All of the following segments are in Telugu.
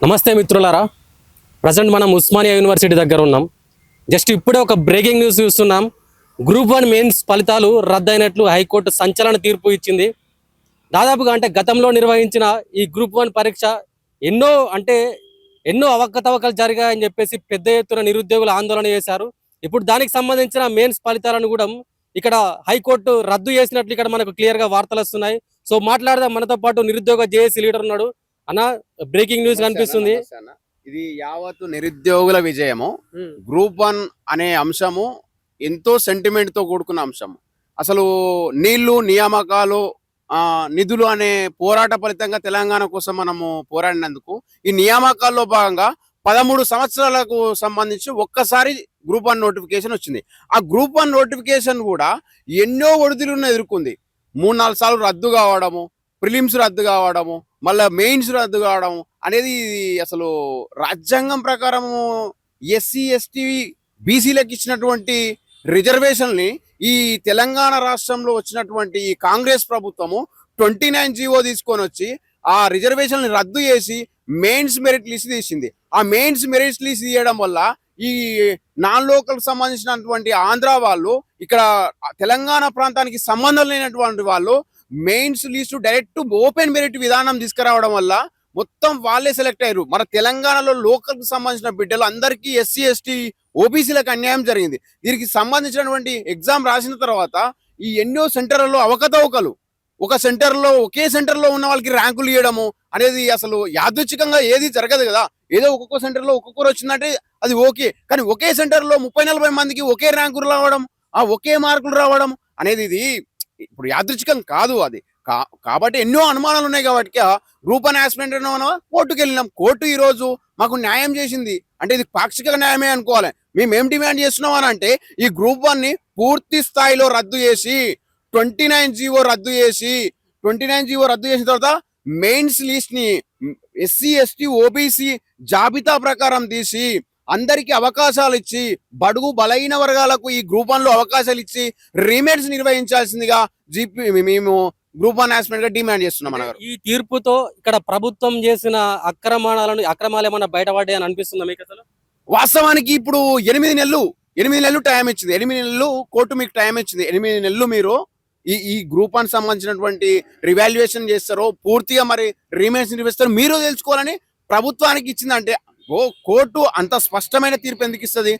నమస్తే మిత్రులారా, ప్రజెంట్ మనం ఉస్మానియా యూనివర్సిటీ దగ్గర ఉన్నాం. జస్ట్ ఇప్పుడే ఒక బ్రేకింగ్ న్యూస్ చూస్తున్నాం. గ్రూప్ 1 మెయిన్స్ ఫలితాలు రద్దయినట్లు హైకోర్టు సంచలన తీర్పు ఇచ్చింది. దాదాపుగా గతంలో నిర్వహించిన ఈ గ్రూప్ 1 పరీక్ష ఎన్నో అవకతవకలు జరిగాయని చెప్పేసి పెద్ద ఎత్తున నిరుద్యోగులు ఆందోళన చేశారు. ఇప్పుడు దానికి సంబంధించిన మెయిన్స్ ఫలితాలను కూడా ఇక్కడ హైకోర్టు రద్దు చేసినట్లు ఇక్కడ మనకు క్లియర్ గా వార్తలు వస్తున్నాయి. సో మాట్లాడదాం, మనతో పాటు నిరుద్యోగ జేఏసీ లీడర్ ఉన్నాడు. అన్న, బ్రేకింగ్ న్యూస్ కనిపిస్తుంది. ఇది యావత్తు నిరుద్యోగుల విజయము. గ్రూప్ 1 అనే అంశము ఎంతో సెంటిమెంట్ తో కూడుకున్న అంశము. అసలు నీళ్లు, నియామకాలు, నిధులు అనే పోరాట ఫలితంగా తెలంగాణ కోసం మనము పోరాడినందుకు ఈ నియామకాల్లో భాగంగా 13 సంవత్సరాలకు సంబంధించి ఒక్కసారి గ్రూప్ 1 నోటిఫికేషన్ వచ్చింది. ఆ గ్రూప్ 1 నోటిఫికేషన్ కూడా ఎన్నో ఒడిదుడులను ఎదుర్కొంది. 3-4 సార్లు రద్దు కావడము, ప్రిలిమ్స్ రద్దు కావడము, మళ్ళీ మెయిన్స్ రద్దు కావడం అనేది అసలు రాజ్యాంగం ప్రకారము ఎస్సీ, ఎస్టీ, బీసీలకు ఇచ్చినటువంటి రిజర్వేషన్ని ఈ తెలంగాణ రాష్ట్రంలో వచ్చినటువంటి ఈ కాంగ్రెస్ ప్రభుత్వము 29 జీవో తీసుకొని వచ్చి ఆ రిజర్వేషన్ని రద్దు చేసి మెయిన్స్ మెరిట్ లిస్ట్ తీసింది. ఆ మెయిన్స్ మెరిట్ లిస్ట్ తీయడం వల్ల ఈ నాన్ లోకల్ సంబంధించినటువంటి ఆంధ్ర వాళ్ళు, ఇక్కడ తెలంగాణ ప్రాంతానికి సంబంధం లేనటువంటి వాళ్ళు mains list direct open merit విధానం తీసుకురావడం వల్ల మొత్తం వాళ్ళే సెలెక్ట్ అయ్యారు. మన తెలంగాణలో లోకల్ కు సంబంధించిన బిడ్డలు అందరికీ ఎస్సీ, ఎస్టీ, ఓబీసీలకు అన్యాయం జరిగింది. దీనికి సంబంధించినటువంటి ఎగ్జామ్ రాసిన తర్వాత ఈ ఎన్నో సెంటర్లలో అవకతవకలు, ఒక సెంటర్లో ఒకే సెంటర్లో ఉన్న వాళ్ళకి ర్యాంకులు ఇవ్వడము అనేది అసలు యాదృచ్ఛికంగా ఏది జరగదు కదా. ఏదో ఒక్కొక్క సెంటర్లో ఒక్కొక్కరు వచ్చిందంటే అది ఓకే, కానీ ఒకే సెంటర్లో 30-40 మందికి ఒకే ర్యాంకులు రావడం, ఒకే మార్కులు రావడం అనేది ఇది ఇప్పుడు యాదృచ్ఛికం కాదు. అది కాబట్టి ఎన్నో అనుమానాలు ఉన్నాయి. కాబట్టి గ్రూప్ 1 ఆస్పిరెంట్ కోర్టుకు వెళ్ళినాం. కోర్టు ఈ రోజు మాకు న్యాయం చేసింది. అంటే ఇది పాక్షిక న్యాయమే అనుకోవాలి. మేము ఏం డిమాండ్ చేస్తున్నాం అని అంటే ఈ గ్రూప్ 1 ని పూర్తి స్థాయిలో రద్దు చేసి 29 జీవో రద్దు చేసిన తర్వాత మెయిన్స్ లిస్ట్ ని ఎస్సీ, ఎస్టీ, ఓబీసీ జాబితా ప్రకారం తీసి అందరికి అవకాశాలు ఇచ్చి, బడుగు బలహీన వర్గాలకు ఈ గ్రూప్ 1 లో అవకాశాలు ఇచ్చి రీమేట్స్ నిర్వహించాల్సిందిగా మేము గ్రూప్ 1 ఆస్పిరెంట్ గా డిమాండ్ చేస్తున్నాం. ఈ తీర్పుతో ఇక్కడ ప్రభుత్వం చేసిన అక్రమాలు ఏమన్నా బయటపడ్డాయని అనిపిస్తుందా మీకు? అసలు వాస్తవానికి ఇప్పుడు 8 నెలలు టైం ఇచ్చింది. 8 నెలలు కోర్టు మీకు టైం ఇచ్చింది. 8 నెలలు మీరు ఈ గ్రూప్ 1 సంబంధించినటువంటి రివాల్యుయేషన్ చేస్తారో, పూర్తిగా మరి రీమేట్స్ నిర్వహిస్తారో మీరు తెలుసుకోవాలని ప్రభుత్వానికి ఇచ్చిందంటే కోర్టు అంత స్పష్టమైన తీర్పు ఎందుకు ఇస్తుంది?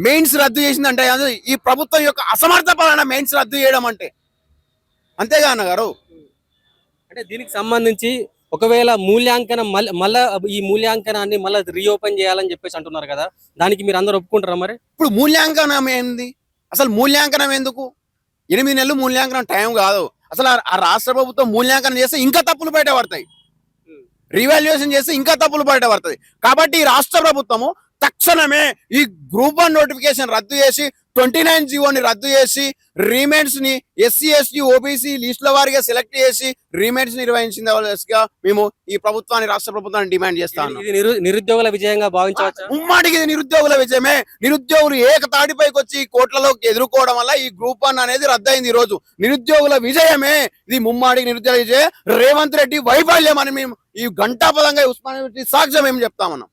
మెయిన్స్ రద్దు చేసిందంటే ఈ ప్రభుత్వం యొక్క అసమర్థ పాలన మెయిన్స్ రద్దు చేయడం అంటే. అంతేగా అన్నగారు. అంటే దీనికి సంబంధించి ఒకవేళ మూల్యాంకనం మళ్ళా ఈ మూల్యాంకనాన్ని మళ్ళీ రీఓపెన్ చేయాలని చెప్పేసి అంటున్నారు కదా, దానికి మీరు అందరూ ఒప్పుకుంటారా? మరి ఇప్పుడు మూల్యాంకనం ఏంది? అసలు మూల్యాంకనం ఎందుకు? 8 నెలలు మూల్యాంకనం టైం కాదు. అసలు ఆ రాష్ట్ర ప్రభుత్వం మూల్యాంకనం చేస్తే ఇంకా తప్పులు బయటపడతాయి, రివాల్యుయేషన్ చేస్తే ఇంకా తప్పులు బయటపడుతుంది. కాబట్టి ఈ రాష్ట్ర ప్రభుత్వము తక్షణమే ఈ గ్రూప్ 1 నోటిఫికేషన్ రద్దు చేసి 29 జీవోని రద్దు చేసి రీమేట్స్ ని ఎస్సీ, ఎస్టీ, ఓబీసీ లిస్టుల వారిగా సెలెక్ట్ చేసి రీమేట్స్ నిర్వహించిందిగా మేము ఈ ప్రభుత్వాన్ని, రాష్ట్ర ప్రభుత్వాన్ని డిమాండ్ చేస్తాను. నిరుద్యోగుల విజయంగా భావించవచ్చు. ఉమ్మాడికి ఇది నిరుద్యోగుల విజయమే. నిరుద్యోగులు ఏకతాటిపైకి వచ్చి కోట్లలోకి ఎదుర్కోవడం వల్ల ఈ గ్రూప్ 1 అనేది రద్దయింది. ఈ రోజు నిరుద్యోగుల విజయమే. ఇది ముమ్మాడికి నిరుద్యోగ విజయం. రేవంత్ రెడ్డి వైఫల్యం అని మేము ఈ ఘంటాపదంగా ఉస్మానియా సాక్ష్యం ఏం చెప్తామన్నాం.